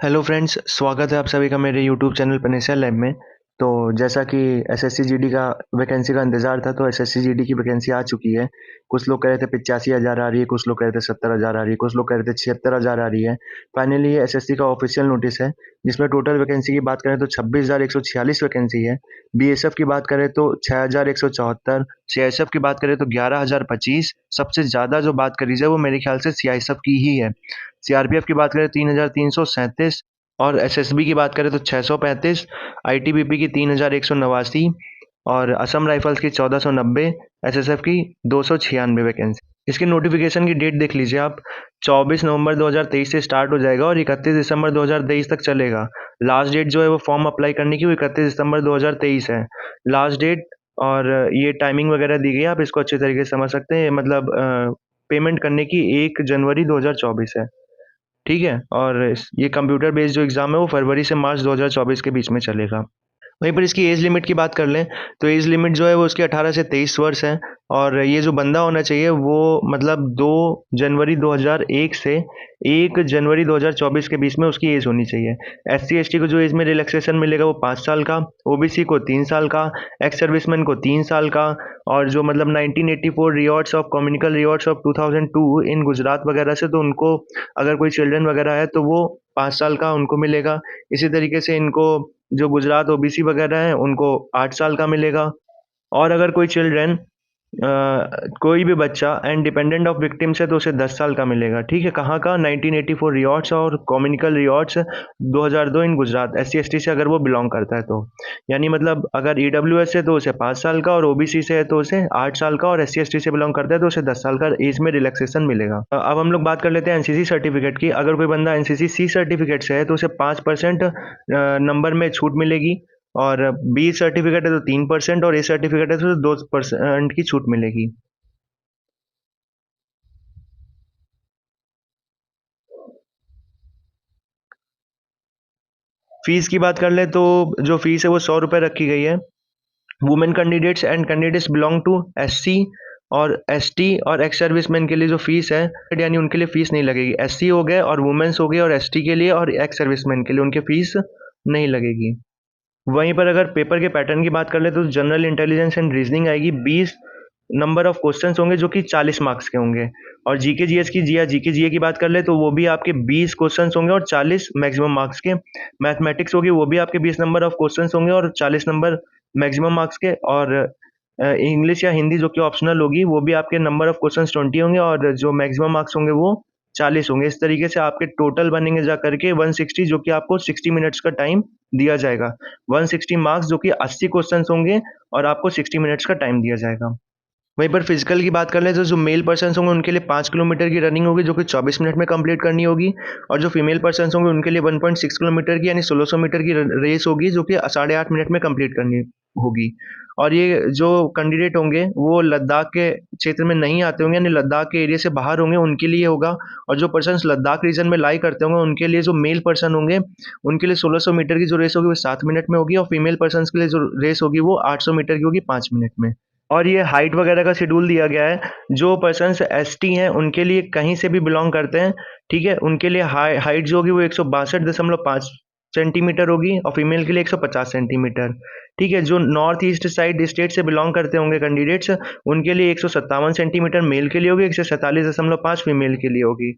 Hello friends, स्वागत है आप सभी का मेरे यूट्यूब चैनल पनेसिया लैब में। तो जैसा कि एसएससी जीडी का वैकेंसी का इंतज़ार था, तो एसएससी जीडी की वैकेंसी आ चुकी है। कुछ लोग कह रहे थे 85,000 आ रही है, कुछ लोग कह रहे थे 70,000 आ रही है, कुछ लोग कह रहे थे 76,000 आ रही है। फाइनली ये एसएससी का ऑफिशियल नोटिस है, जिसमें टोटल वैकेंसी की बात करें तो 26,146 वैकेंसी है। बीएसएफ की बात करें तो 6,174, सीआईएसएफ की बात करें तो 11,025। सबसे ज़्यादा जो बात करी जाए वो मेरे ख्याल से सीआईएसएफ की ही है। सीआरपीएफ की बात करें 3,337 और एसएसबी की बात करें तो 635, आईटीबीपी की 3,189 और असम राइफल्स की 1,490, एसएसएफ की 296 वैकेंसी। इसके नोटिफिकेशन की डेट देख लीजिए आप, 24 नवंबर 2023 से स्टार्ट हो जाएगा और 31 दिसंबर 2023 तक चलेगा। लास्ट डेट जो है वो फॉर्म अप्लाई करने की वो 31 दिसंबर 2023 है लास्ट डेट। और ये टाइमिंग वगैरह दी गई है, आप इसको अच्छे तरीके से समझ सकते हैं। मतलब पेमेंट करने की 1 जनवरी 2024 है, ठीक है। और ये कंप्यूटर बेस्ड जो एग्ज़ाम है वो फरवरी से मार्च 2024 के बीच में चलेगा। वहीं पर इसकी एज लिमिट की बात कर लें तो एज लिमिट जो है वो उसकी 18 से 23 वर्ष है। और ये जो बंदा होना चाहिए वो मतलब 2 जनवरी 2001 से 1 जनवरी 2024 के बीच में उसकी एज होनी चाहिए। एससी एसटी को जो एज में रिलैक्सेशन मिलेगा वो 5 साल का, ओबीसी को 3 साल का, एक्स सर्विसमैन को 3 साल का। और जो मतलब 1984 रिवॉर्ड्स ऑफ कम्युनिकल रिवॉर्ड्स ऑफ 2002 इन गुजरात वगैरह से, तो उनको अगर कोई चिल्ड्रन वगैरह है तो वो 5 साल का उनको मिलेगा। इसी तरीके से इनको जो गुजरात ओबीसी वगैरह हैं उनको 8 साल का मिलेगा। और अगर कोई चिल्ड्रन कोई भी बच्चा एंड डिपेंडेंट ऑफ विक्टिम्स है तो उसे 10 साल का मिलेगा, ठीक है। कहाँ का? 1984 रिवॉर्ड्स और कम्युनिकल रिवॉर्ड्स 2002 इन गुजरात, एससी एसटी से अगर वो बिलोंग करता है तो। यानी मतलब अगर ईडब्ल्यूएस है तो उसे 5 साल का, और ओबीसी से है तो उसे 8 साल का, और एससी एसटी से बिलोंग करता है तो उसे 10 साल का एज में रिलैक्सेशन मिलेगा। अब हम लोग बात कर लेते हैं एनसीसी सर्टिफिकेट की। अगर कोई बंदा एनसीसी सी सर्टिफिकेट से है तो उसे 5% नंबर में छूट मिलेगी, और बी सर्टिफिकेट है तो 3%, और ए सर्टिफिकेट है तो 2% की छूट मिलेगी। फीस की बात कर ले तो जो फीस है वो 100 रुपये रखी गई है। Women candidates and candidates belong to SC और एसटी और एक्स सर्विसमैन के लिए जो फीस है, यानी उनके लिए फीस नहीं लगेगी। एससी हो गए और वुमेन्स हो गए और एसटी के लिए और एक्स सर्विसमैन के लिए उनके फीस नहीं लगेगी। वहीं पर अगर पेपर के पैटर्न की बात कर ले तो जनरल इंटेलिजेंस एंड रीजनिंग आएगी। 20 नंबर ऑफ क्वेश्चंस होंगे जो कि 40 मार्क्स के होंगे। और जीके जीएस की जीके जीए की बात कर ले तो वो भी आपके 20 क्वेश्चंस होंगे और 40 मैक्सिमम मार्क्स के। मैथमेटिक्स होगी, वो भी आपके 20 नंबर ऑफ क्वेश्चंस होंगे और 40 नंबर मैक्सिमम मार्क्स के। और इंग्लिश या हिंदी जो कि ऑप्शनल होगी, वो भी आपके नंबर ऑफ क्वेश्चंस 20 होंगे और जो मैक्सिमम मार्क्स होंगे वो 40 होंगे। इस तरीके से आपके टोटल बनेंगे जा करके 160, जो कि आपको 60 मिनट्स का टाइम दिया जाएगा। 160 मार्क्स जो कि 80 क्वेश्चंस होंगे और आपको 60 मिनट्स का टाइम दिया जाएगा। वहीं पर फिजिकल की बात कर लें तो जो मेल पर्सन्स होंगे उनके लिए 5 किलोमीटर की रनिंग होगी जो कि 24 मिनट में कंप्लीट करनी होगी। और जो फीमेल पर्सन्स होंगे उनके लिए 1.6 किलोमीटर की यानी 1600 मीटर की रेस होगी जो कि 8.5 मिनट में कंप्लीट करनी होगी। और ये जो कैंडिडेट होंगे वो लद्दाख के क्षेत्र में नहीं आते होंगे, यानी लद्दाख के एरिया से बाहर होंगे, उनके लिए होगा। और जो पर्सन्स लद्दाख रीजन में लाई करते होंगे उनके लिए, जो मेल पर्सन होंगे उनके लिए 1600 मीटर की जो रेस होगी वो 7 मिनट में होगी, और फीमेल पर्सन्स के लिए जो रेस होगी वो 800 मीटर की होगी 5 मिनट में। और ये हाइट वगैरह का शेड्यूल दिया गया है। जो पर्सन्स एसटी हैं उनके लिए कहीं से भी बिलोंग करते हैं, ठीक है, उनके लिए हाइट जो होगी वो 162.5 सेंटीमीटर होगी, और फीमेल के लिए 150 सेंटीमीटर, ठीक है। जो नॉर्थ ईस्ट साइड स्टेट से बिलोंग करते होंगे कैंडिडेट्स, उनके लिए 157 सेंटीमीटर मेल के लिए होगी, 147.5 फीमेल के लिए होगी,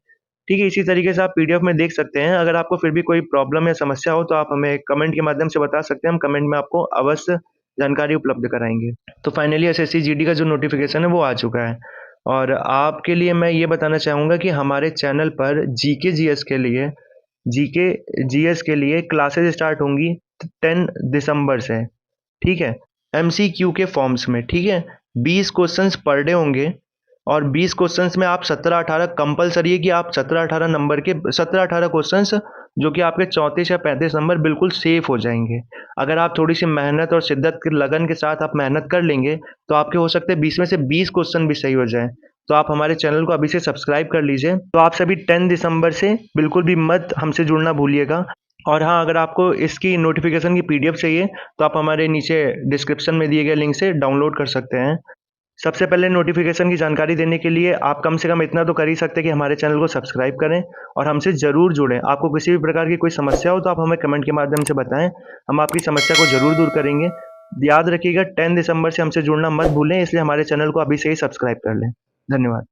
ठीक है। इसी तरीके से आप पीडीएफ में देख सकते हैं। अगर आपको फिर भी कोई प्रॉब्लम या समस्या हो तो आप हमें कमेंट के माध्यम से बता सकते हैं, हम कमेंट में आपको अवश्य जानकारी उपलब्ध कराएंगे। तो फाइनली एसएससी जीडी का जो नोटिफिकेशन है वो आ चुका है। और आपके लिए मैं ये बताना चाहूँगा कि हमारे चैनल पर जीके जीएस के लिए क्लासेस स्टार्ट होंगी 10 दिसंबर से, ठीक है, एमसीक्यू के फॉर्म्स में, ठीक है। 20 क्वेश्चंस पर डे होंगे, और 20 क्वेश्चंस में आप 17-18 कंपलसरी है कि आप 17-18 नंबर के 17-18 क्वेश्चंस जो कि आपके 34 या 35 नंबर बिल्कुल सेफ हो जाएंगे। अगर आप थोड़ी सी मेहनत और शिद्दत की लगन के साथ आप मेहनत कर लेंगे तो आपके हो सकते हैं 20 में से 20 क्वेश्चन भी सही हो जाए। तो आप हमारे चैनल को अभी से सब्सक्राइब कर लीजिए। तो आप सभी 10 दिसंबर से बिल्कुल भी मत हमसे जुड़ना भूलिएगा। और हाँ, अगर आपको इसकी नोटिफिकेशन की पीडीएफ चाहिए तो आप हमारे नीचे डिस्क्रिप्शन में दिए गए लिंक से डाउनलोड कर सकते हैं। सबसे पहले नोटिफिकेशन की जानकारी देने के लिए आप कम से कम इतना तो कर ही सकते हैं कि हमारे चैनल को सब्सक्राइब करें और हमसे ज़रूर जुड़ें। आपको किसी भी प्रकार की कोई समस्या हो तो आप हमें कमेंट के माध्यम से बताएं, हम आपकी समस्या को ज़रूर दूर करेंगे। याद रखिएगा 10 दिसंबर से हमसे जुड़ना मत भूलें, इसलिए हमारे चैनल को अभी से ही सब्सक्राइब कर लें। धन्यवाद।